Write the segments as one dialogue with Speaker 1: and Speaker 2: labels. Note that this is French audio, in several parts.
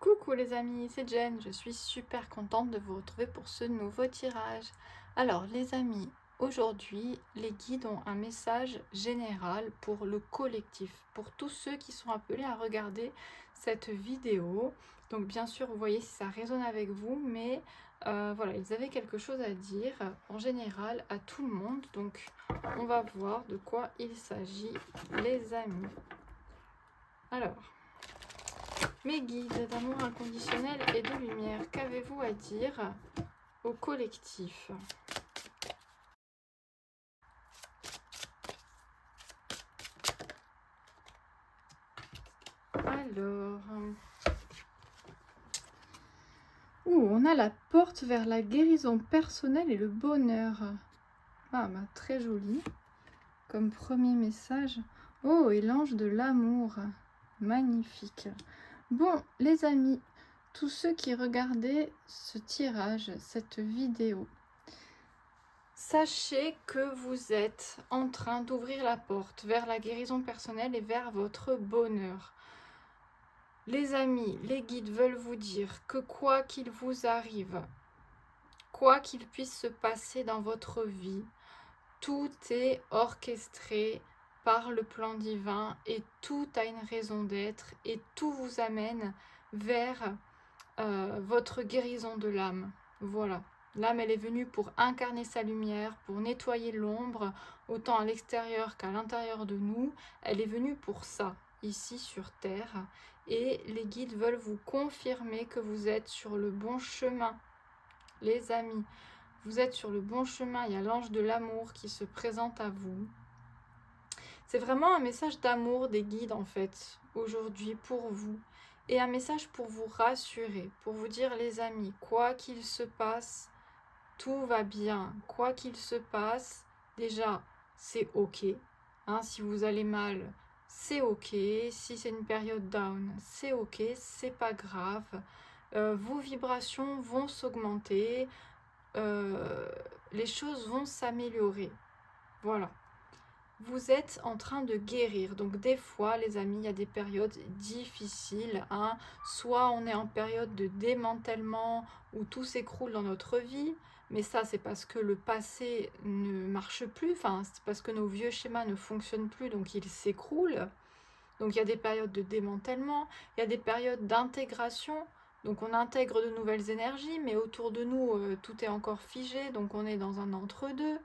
Speaker 1: Coucou les amis, c'est Jen, je suis super contente de vous retrouver pour ce nouveau tirage. Alors les amis, aujourd'hui les guides ont un message général pour le collectif, pour tous ceux qui sont appelés à regarder cette vidéo. Donc bien sûr vous voyez si ça résonne avec vous, mais voilà, ils avaient quelque chose à dire en général à tout le monde. Donc on va voir de quoi il s'agit les amis. Alors... Mes guides d'amour inconditionnel et de lumière, qu'avez-vous à dire au collectif? Alors... on a la porte vers la guérison personnelle et le bonheur. Ah, bah, très joli. Comme premier message. Oh, et l'ange de l'amour. Magnifique. Bon, les amis, tous ceux qui regardaient ce tirage, cette vidéo, sachez que vous êtes en train d'ouvrir la porte vers la guérison personnelle et vers votre bonheur. Les amis, les guides veulent vous dire que quoi qu'il vous arrive, quoi qu'il puisse se passer dans votre vie, tout est orchestré par le plan divin et tout a une raison d'être et tout vous amène vers votre guérison de l'âme. Voilà. L'âme, elle est venue pour incarner sa lumière, pour nettoyer l'ombre, autant à l'extérieur qu'à l'intérieur de nous. Elle est venue pour ça, ici sur Terre. Et les guides veulent vous confirmer que vous êtes sur le bon chemin. Les amis, vous êtes sur le bon chemin. Il y a l'ange de l'amour qui se présente à vous. C'est vraiment un message d'amour des guides, en fait, aujourd'hui, pour vous. Et un message pour vous rassurer, pour vous dire, les amis, quoi qu'il se passe, tout va bien. Quoi qu'il se passe, déjà, c'est ok. Hein, si vous allez mal, c'est ok. Si c'est une période down, c'est ok. C'est pas grave. Vos vibrations vont s'augmenter. Les choses vont s'améliorer. Voilà. Vous êtes en train de guérir. Donc des fois, les amis, il y a des périodes difficiles. Hein. Soit on est en période de démantèlement où tout s'écroule dans notre vie. Mais ça, c'est parce que le passé ne marche plus. Enfin, c'est parce que nos vieux schémas ne fonctionnent plus, donc ils s'écroulent. Donc il y a des périodes de démantèlement. Il y a des périodes d'intégration. Donc on intègre de nouvelles énergies, mais autour de nous, tout est encore figé. Donc on est dans un entre-deux.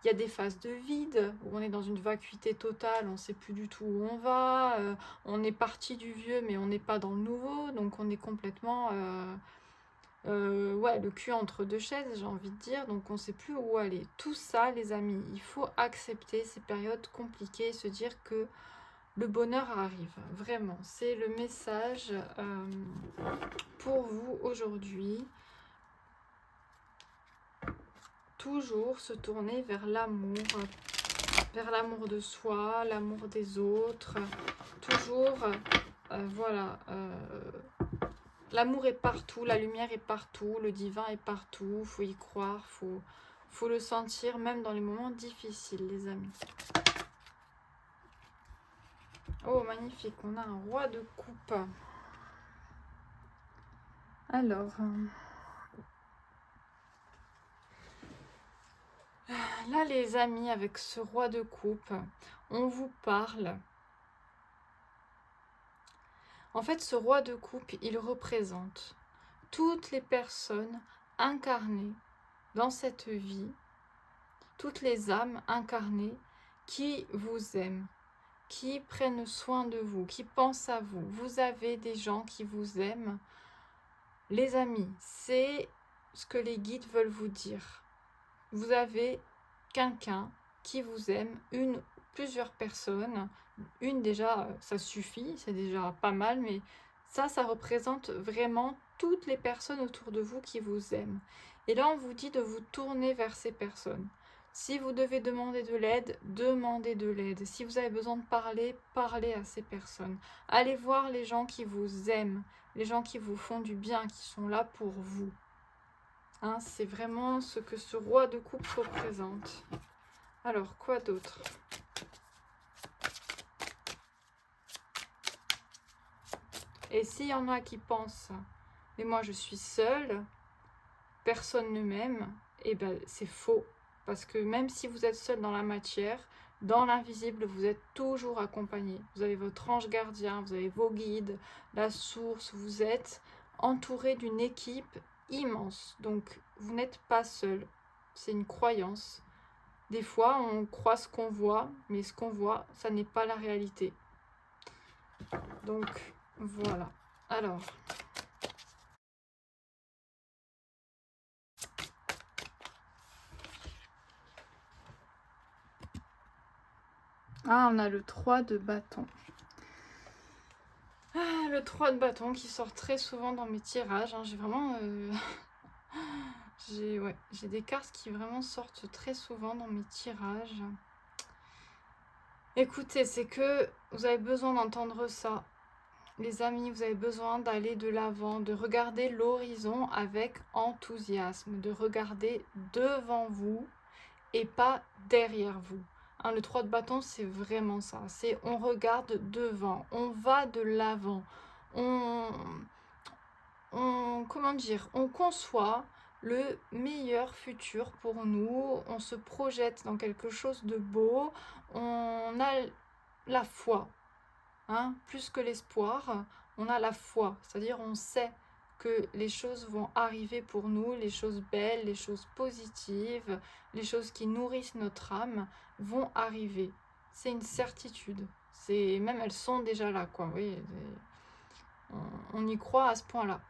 Speaker 1: Il y a des phases de vide, où on est dans une vacuité totale, on ne sait plus du tout où on va, on est parti du vieux mais on n'est pas dans le nouveau, donc on est complètement ouais, le cul entre deux chaises, j'ai envie de dire, donc on ne sait plus où aller. Tout ça, les amis, il faut accepter ces périodes compliquées et se dire que le bonheur arrive, vraiment. C'est le message pour vous aujourd'hui. Toujours se tourner vers l'amour de soi, l'amour des autres, toujours, voilà, l'amour est partout, la lumière est partout, le divin est partout, faut y croire, faut le sentir, même dans les moments difficiles, les amis. Oh, magnifique, on a un roi de coupe. Alors... là, les amis, avec ce roi de coupe, on vous parle. En fait, ce roi de coupe, il représente toutes les personnes incarnées dans cette vie, toutes les âmes incarnées qui vous aiment, qui prennent soin de vous, qui pensent à vous. Vous avez des gens qui vous aiment. Les amis, c'est ce que les guides veulent vous dire. Vous avez quelqu'un qui vous aime, plusieurs personnes. Une déjà, ça suffit, c'est déjà pas mal, mais ça représente vraiment toutes les personnes autour de vous qui vous aiment. Et là, on vous dit de vous tourner vers ces personnes. Si vous devez demander de l'aide, demandez de l'aide. Si vous avez besoin de parler, parlez à ces personnes. Allez voir les gens qui vous aiment, les gens qui vous font du bien, qui sont là pour vous. Hein, c'est vraiment ce que ce roi de coupe représente. Alors, quoi d'autre? Et s'il y en a qui pensent, mais moi je suis seule, personne ne m'aime, et ben c'est faux. Parce que même si vous êtes seul dans la matière, dans l'invisible, vous êtes toujours accompagné. Vous avez votre ange gardien, vous avez vos guides, la source, vous êtes entouré d'une équipe immense. Donc vous n'êtes pas seul. C'est une croyance. Des fois, on croit ce qu'on voit, mais ce qu'on voit, ça n'est pas la réalité. Donc voilà. Alors, on a le 3 de bâton. Le 3 de bâton qui sort très souvent dans mes tirages. J'ai vraiment... j'ai des cartes qui vraiment sortent très souvent dans mes tirages. Écoutez, c'est que vous avez besoin d'entendre ça. Les amis, vous avez besoin d'aller de l'avant, de regarder l'horizon avec enthousiasme, de regarder devant vous et pas derrière vous. Le 3 de bâton, c'est vraiment ça. C'est on regarde devant, on va de l'avant, comment dire, on conçoit le meilleur futur pour nous, on se projette dans quelque chose de beau, on a la foi, plus que l'espoir, on a la foi, c'est-à-dire on sait que les choses vont arriver pour nous, les choses belles, les choses positives, les choses qui nourrissent notre âme vont arriver. C'est une certitude. Même elles sont déjà là, quoi. Oui, on y croit à ce point-là.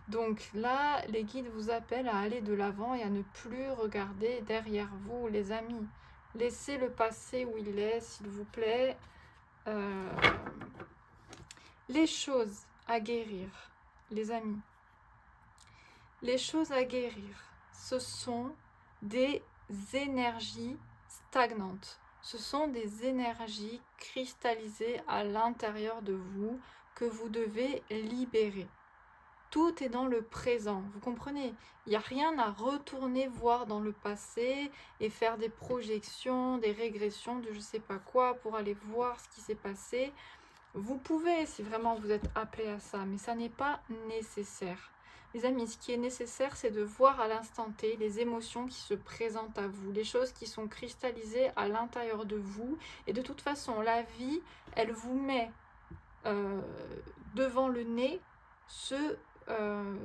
Speaker 1: Donc là, les guides vous appellent à aller de l'avant et à ne plus regarder derrière vous, les amis. Laissez le passé où il est, s'il vous plaît. Les choses à guérir, les amis. Les choses à guérir, ce sont des énergies stagnantes. Ce sont des énergies cristallisées à l'intérieur de vous que vous devez libérer. Tout est dans le présent, vous comprenez? Il n'y a rien à retourner voir dans le passé et faire des projections, des régressions de je ne sais pas quoi pour aller voir ce qui s'est passé. Vous pouvez si vraiment vous êtes appelé à ça, mais ça n'est pas nécessaire. Les amis, ce qui est nécessaire, c'est de voir à l'instant T les émotions qui se présentent à vous, les choses qui sont cristallisées à l'intérieur de vous. Et de toute façon, la vie, elle vous met devant le nez ce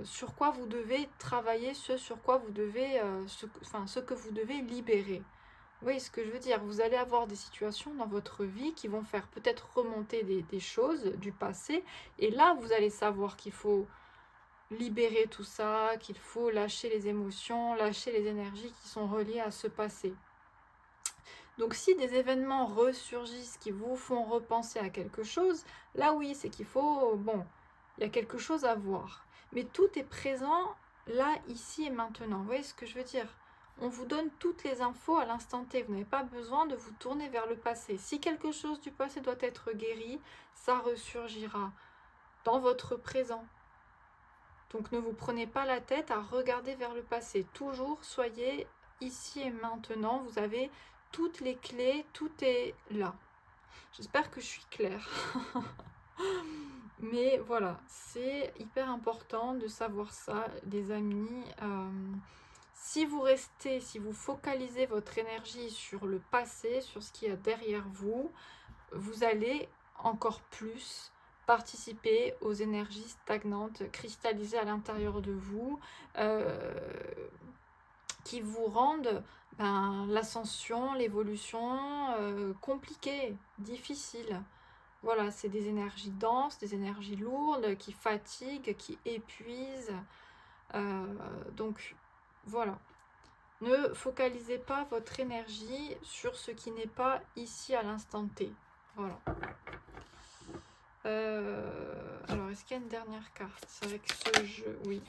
Speaker 1: sur quoi vous devez travailler, ce sur quoi vous devez, ce que vous devez libérer. Vous voyez ce que je veux dire? Vous allez avoir des situations dans votre vie qui vont faire peut-être remonter des choses du passé. Et là, vous allez savoir qu'il faut libérer tout ça, qu'il faut lâcher les émotions, lâcher les énergies qui sont reliées à ce passé. Donc si des événements ressurgissent qui vous font repenser à quelque chose, là oui, c'est qu'il faut... Bon, il y a quelque chose à voir. Mais tout est présent là, ici et maintenant. Vous voyez ce que je veux dire? On vous donne toutes les infos à l'instant T. Vous n'avez pas besoin de vous tourner vers le passé. Si quelque chose du passé doit être guéri, ça ressurgira dans votre présent. Donc ne vous prenez pas la tête à regarder vers le passé. Toujours soyez ici et maintenant. Vous avez toutes les clés, tout est là. J'espère que je suis claire. Mais voilà, c'est hyper important de savoir ça, les amis. Si vous restez, si vous focalisez votre énergie sur le passé, sur ce qu'il y a derrière vous, vous allez encore plus participer aux énergies stagnantes, cristallisées à l'intérieur de vous, qui vous rendent l'ascension, l'évolution compliquée, difficile. Voilà, c'est des énergies denses, des énergies lourdes, qui fatiguent, qui épuisent. Donc, voilà. Ne focalisez pas votre énergie sur ce qui n'est pas ici à l'instant T. Voilà. Alors, est-ce qu'il y a une dernière carte avec ce jeu? Oui.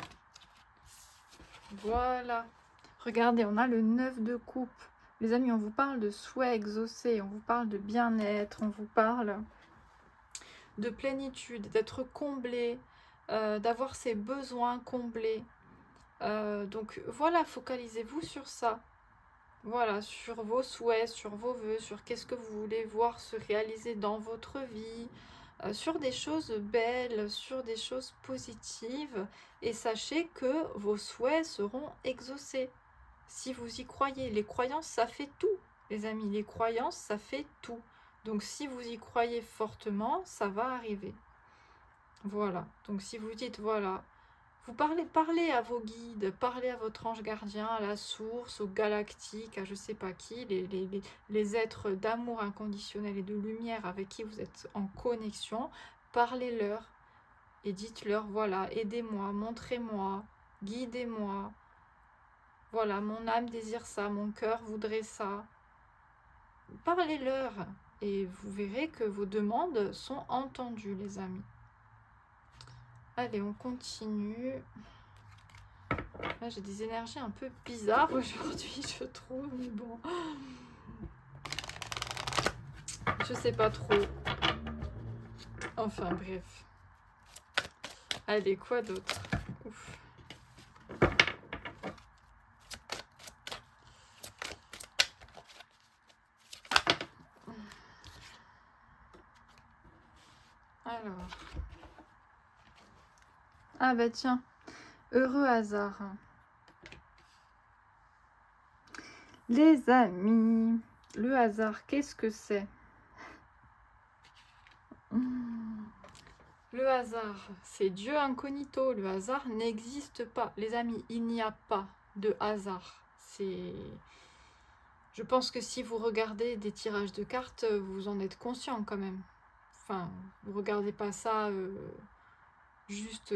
Speaker 1: Voilà. Regardez, on a le 9 de coupe. Les amis, on vous parle de souhait exaucé, on vous parle de bien-être, on vous parle de plénitude, d'être comblé, d'avoir ses besoins comblés. Donc voilà, focalisez-vous sur ça. Voilà, sur vos souhaits, sur vos vœux, sur qu'est-ce que vous voulez voir se réaliser dans votre vie. sur des choses belles, sur des choses positives, et sachez que vos souhaits seront exaucés. Si vous y croyez, les croyances, ça fait tout, les amis, les croyances, ça fait tout. Donc si vous y croyez fortement, ça va arriver. Voilà, donc si vous dites, voilà, vous parlez à vos guides, parlez à votre ange gardien, à la source, au galactique, à je sais pas qui, les êtres d'amour inconditionnel et de lumière avec qui vous êtes en connexion, parlez-leur et dites-leur, voilà, aidez-moi, montrez-moi, guidez-moi, voilà, mon âme désire ça, mon cœur voudrait ça. Parlez-leur et vous verrez que vos demandes sont entendues, les amis. Allez, on continue. Là, j'ai des énergies un peu bizarres aujourd'hui, je trouve, mais bon. Je sais pas trop. Enfin, bref. Allez, quoi d'autre? Ouf. Alors. Ah bah tiens, heureux hasard. Les amis, le hasard, qu'est-ce que c'est? Le hasard, c'est Dieu incognito. Le hasard n'existe pas. Les amis, il n'y a pas de hasard. Je pense que si vous regardez des tirages de cartes, vous en êtes conscient quand même. Enfin, vous regardez pas ça juste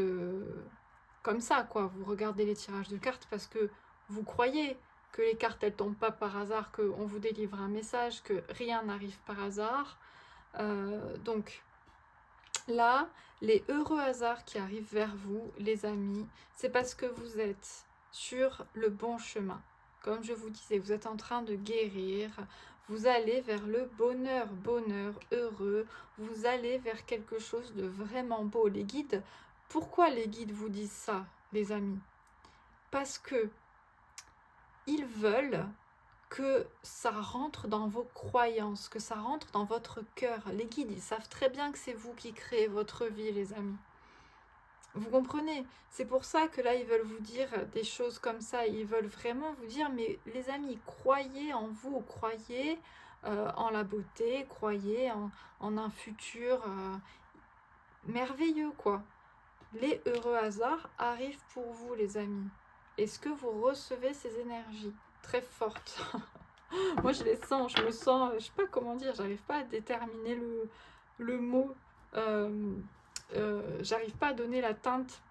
Speaker 1: comme ça, quoi. Vous regardez les tirages de cartes parce que vous croyez que les cartes, elles tombent pas par hasard, qu'on vous délivre un message, que rien n'arrive par hasard. Donc, là, les heureux hasards qui arrivent vers vous, les amis, c'est parce que vous êtes sur le bon chemin. Comme je vous disais, vous êtes en train de guérir, vous allez vers le bonheur, heureux, vous allez vers quelque chose de vraiment beau. Les guides, pourquoi les guides vous disent ça, les amis? Parce que ils veulent que ça rentre dans vos croyances, que ça rentre dans votre cœur. Les guides, ils savent très bien que c'est vous qui créez votre vie, les amis. Vous comprenez? C'est pour ça que là, ils veulent vous dire des choses comme ça. Ils veulent vraiment vous dire, mais les amis, croyez en vous, croyez en la beauté, croyez en un futur merveilleux, quoi. Les heureux hasards arrivent pour vous, les amis. Est-ce que vous recevez ces énergies très fortes? Moi, je les sens, je me sens, je sais pas comment dire, j'arrive pas à déterminer le mot. J'arrive pas à donner la teinte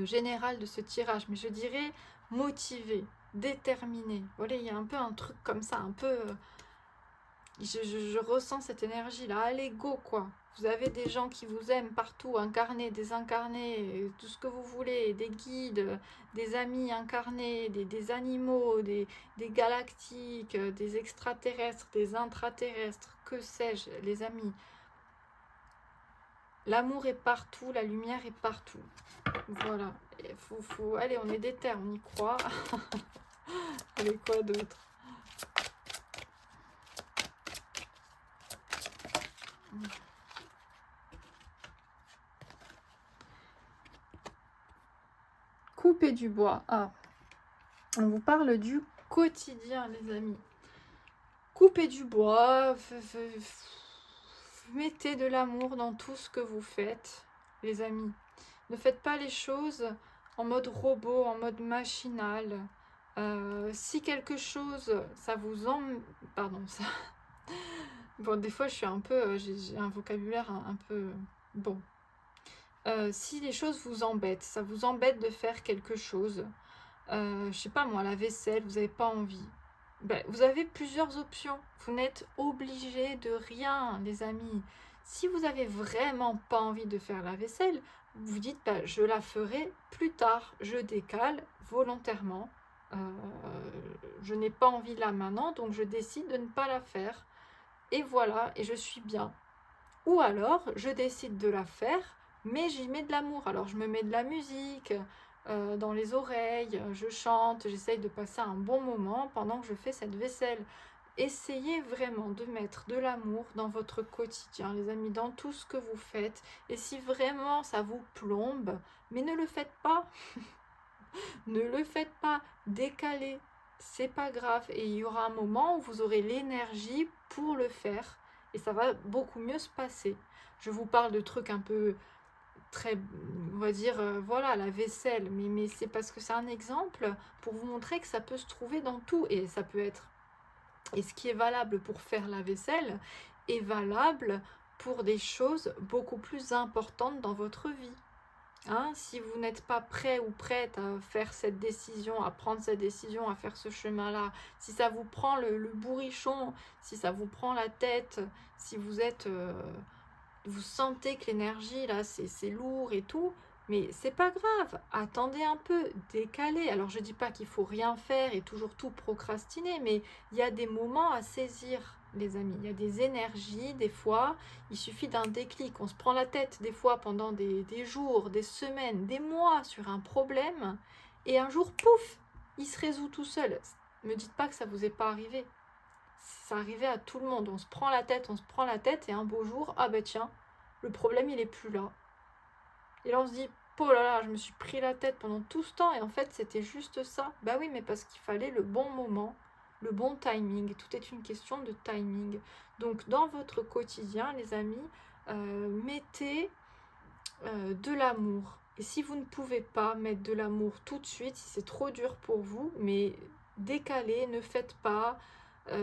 Speaker 1: générale de ce tirage, mais je dirais motivé, déterminé. Voilà, il y a un peu un truc comme ça, un peu... je ressens cette énergie-là. Allez, go, quoi. Vous avez des gens qui vous aiment partout, incarnés, désincarnés, tout ce que vous voulez, des guides, des amis incarnés, des animaux, des galactiques, des extraterrestres, des intraterrestres, que sais-je, les amis. L'amour est partout, la lumière est partout. Voilà. Allez, on est déter, on y croit. Allez, quoi d'autre? Couper du bois. Ah, on vous parle du quotidien, les amis. Coupez du bois, mettez de l'amour dans tout ce que vous faites, les amis. Ne faites pas les choses en mode robot, en mode machinal. Si quelque chose, ça vous Pardon, ça... Bon, des fois, je suis un peu... j'ai un vocabulaire un peu... Bon. Si les choses vous embêtent, ça vous embête de faire quelque chose, je sais pas moi, la vaisselle, vous n'avez pas envie. Ben, vous avez plusieurs options. Vous n'êtes obligé de rien, les amis. Si vous avez vraiment pas envie de faire la vaisselle, vous dites ben, je la ferai plus tard. Je décale volontairement. Je n'ai pas envie là maintenant, donc je décide de ne pas la faire. Et voilà, et je suis bien. Ou alors, je décide de la faire, mais j'y mets de l'amour. Alors, je me mets de la musique dans les oreilles, je chante, j'essaye de passer un bon moment pendant que je fais cette vaisselle. essayez vraiment de mettre de l'amour dans votre quotidien, les amis, dans tout ce que vous faites. Et si vraiment ça vous plombe, mais ne le faites pas. Ne le faites pas. Décalez. C'est pas grave. Et il y aura un moment où vous aurez l'énergie pour le faire. Et ça va beaucoup mieux se passer. Je vous parle de trucs un peu très, on va dire, voilà, la vaisselle. Mais c'est parce que c'est un exemple pour vous montrer que ça peut se trouver dans tout. Et ça peut être... Et ce qui est valable pour faire la vaisselle est valable pour des choses beaucoup plus importantes dans votre vie. Hein, si vous n'êtes pas prêt ou prête à faire cette décision, à prendre cette décision, à faire ce chemin-là, si ça vous prend le bourrichon, si ça vous prend la tête, si vous êtes, vous sentez que l'énergie là c'est lourd et tout, mais c'est pas grave, attendez un peu, décalez. Alors je dis pas qu'il faut rien faire et toujours tout procrastiner, mais il y a des moments à saisir, les amis. Il y a des énergies, des fois, il suffit d'un déclic. On se prend la tête des fois pendant des jours, des semaines, des mois sur un problème, et un jour, pouf, il se résout tout seul. Ne me dites pas que ça vous est pas arrivé. Ça arrivait à tout le monde. On se prend la tête, et un beau jour, ah ben tiens, le problème il est plus là. Et là on se dit, oh là là, je me suis pris la tête pendant tout ce temps, et en fait c'était juste ça. Bah oui, mais parce qu'il fallait le bon moment, le bon timing. Tout est une question de timing. Donc dans votre quotidien, les amis, mettez de l'amour. Et si vous ne pouvez pas mettre de l'amour tout de suite, si c'est trop dur pour vous, mais décalez, ne faites pas,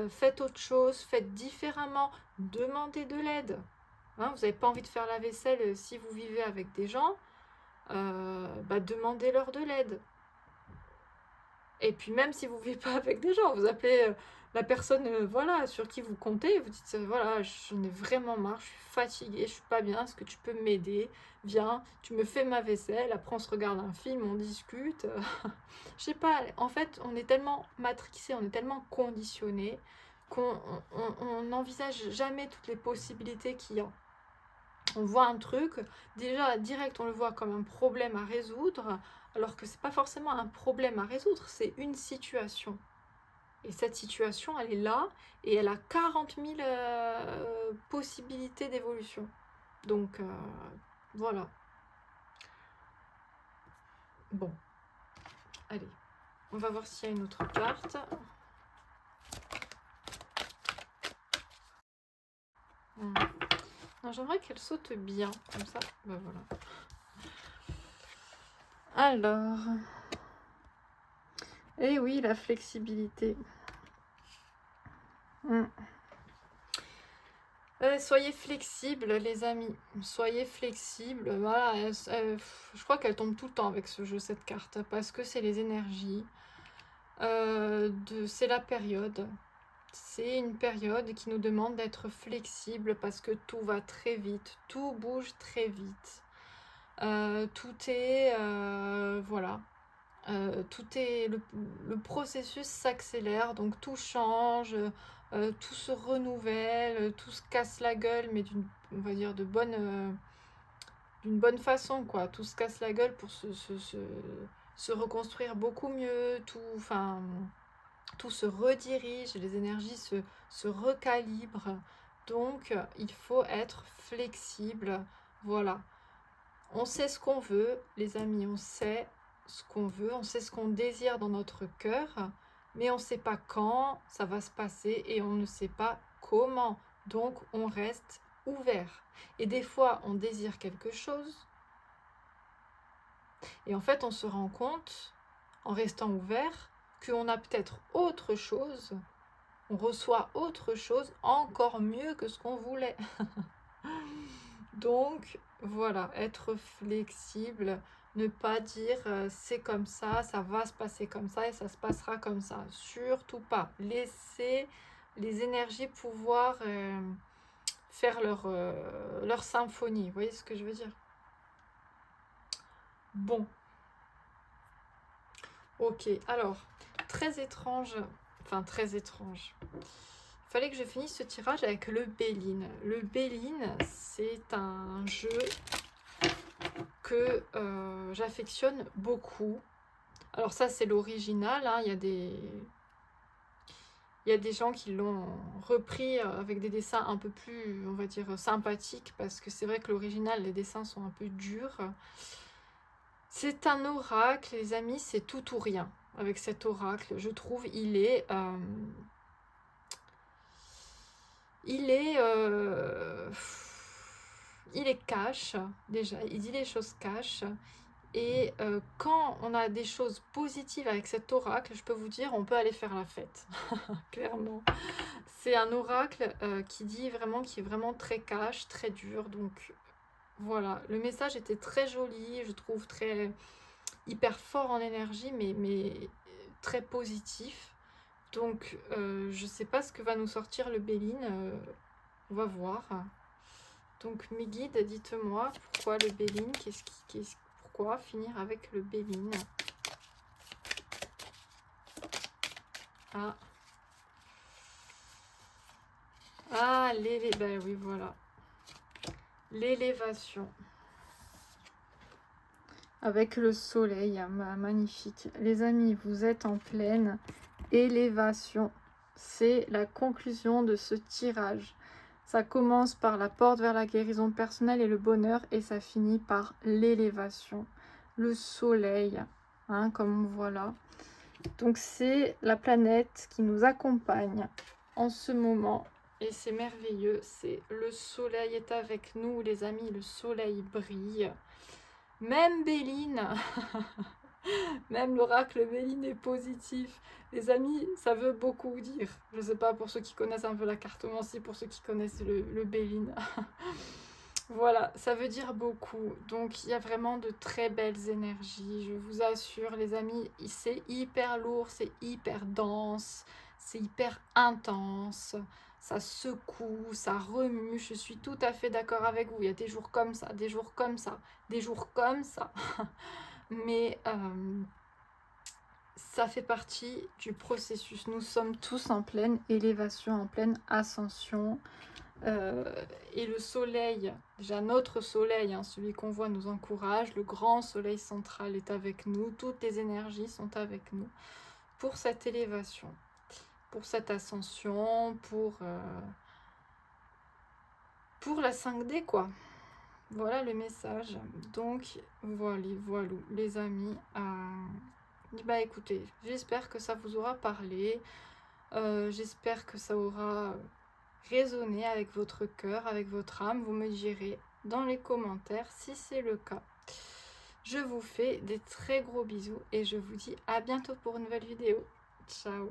Speaker 1: faites autre chose, faites différemment, demandez de l'aide. Hein, vous n'avez pas envie de faire la vaisselle si vous vivez avec des gens, bah demandez-leur de l'aide. Et puis même si vous ne vivez pas avec des gens, vous appelez la personne voilà, sur qui vous comptez, vous dites voilà, j'en ai vraiment marre, je suis fatiguée, je suis pas bien, est-ce que tu peux m'aider? Viens, tu me fais ma vaisselle, après on se regarde un film, on discute. Je sais pas, en fait on est tellement matrixé, on est tellement conditionné qu'on n'envisage jamais toutes les possibilités qu'il y a. On voit un truc, déjà direct on le voit comme un problème à résoudre, alors que c'est pas forcément un problème à résoudre, c'est une situation. Et cette situation, elle est là, et elle a 40 000 possibilités d'évolution. Donc, voilà. Bon, allez, on va voir s'il y a une autre carte. Non, j'aimerais qu'elle saute bien, comme ça, ben voilà. Alors... Eh oui, la flexibilité. Soyez flexibles, les amis. Soyez flexibles. Voilà, je crois qu'elle tombe tout le temps avec ce jeu, cette carte, parce que c'est les énergies. C'est la période. C'est une période qui nous demande d'être flexible parce que tout va très vite, tout bouge très vite. Tout est... voilà. Tout est... Le processus s'accélère, donc tout change, tout se renouvelle, tout se casse la gueule, mais on va dire d'une bonne façon, quoi. Tout se casse la gueule pour se reconstruire beaucoup mieux, tout se redirige, les énergies se recalibrent. Donc, il faut être flexible. Voilà. On sait ce qu'on veut, les amis, on sait ce qu'on veut, on sait ce qu'on désire dans notre cœur, mais on ne sait pas quand ça va se passer et on ne sait pas comment. Donc, on reste ouvert. Et des fois, on désire quelque chose, et en fait, on se rend compte, en restant ouvert, qu'on a peut-être autre chose, on reçoit autre chose encore mieux que ce qu'on voulait. Donc, voilà, être flexible, ne pas dire c'est comme ça va se passer comme ça et ça se passera comme ça. Surtout pas. Laissez les énergies pouvoir faire leur symphonie. Vous voyez ce que je veux dire? Bon. Ok, alors, très étrange, enfin très étrange. Il fallait que je finisse ce tirage avec le Béline. Le Béline, c'est un jeu que j'affectionne beaucoup. Alors ça, c'est l'original, hein, il y a des... Il y a des gens qui l'ont repris avec des dessins un peu plus, on va dire, sympathiques, parce que c'est vrai que l'original, les dessins sont un peu durs. C'est un oracle, les amis, c'est tout ou rien. Avec cet oracle, je trouve, il est cash, déjà, il dit les choses cash. Et quand on a des choses positives avec cet oracle, je peux vous dire, on peut aller faire la fête, clairement. C'est un oracle qui est vraiment très cash, très dur. Donc voilà, le message était très joli, je trouve très hyper fort en énergie, mais très positif. Donc je sais pas ce que va nous sortir le Béline, on va voir. Donc mes guides, dites-moi pourquoi le Béline, pourquoi finir avec le Béline? Ah, ah ben oui, voilà. L'élévation. Avec le soleil, magnifique. Les amis, vous êtes en pleine élévation. C'est la conclusion de ce tirage. Ça commence par la porte vers la guérison personnelle et le bonheur, et ça finit par l'élévation. Le soleil, hein, comme on voit là. Donc c'est la planète qui nous accompagne en ce moment. Et c'est merveilleux. C'est le soleil est avec nous, les amis. Le soleil brille. Même Béline, même l'oracle Béline est positif. Les amis, ça veut beaucoup dire. Je ne sais pas pour ceux qui connaissent un peu la cartomancie, pour ceux qui connaissent le Béline. Voilà, ça veut dire beaucoup. Donc il y a vraiment de très belles énergies. Je vous assure, les amis, c'est hyper lourd, c'est hyper dense, c'est hyper intense. Ça secoue, ça remue. Je suis tout à fait d'accord avec vous. Il y a des jours comme ça, des jours comme ça, des jours comme ça. Mais ça fait partie du processus. Nous sommes tous en pleine élévation, en pleine ascension. Et le soleil, déjà notre soleil, hein, celui qu'on voit nous encourage. Le grand soleil central est avec nous. Toutes les énergies sont avec nous pour cette élévation, pour cette ascension, pour la 5D, quoi. Voilà le message. Donc voilà, les amis. Bah écoutez, j'espère que ça vous aura parlé. J'espère que ça aura résonné avec votre cœur, avec votre âme. Vous me direz dans les commentaires si c'est le cas. Je vous fais des très gros bisous et je vous dis à bientôt pour une nouvelle vidéo. Ciao!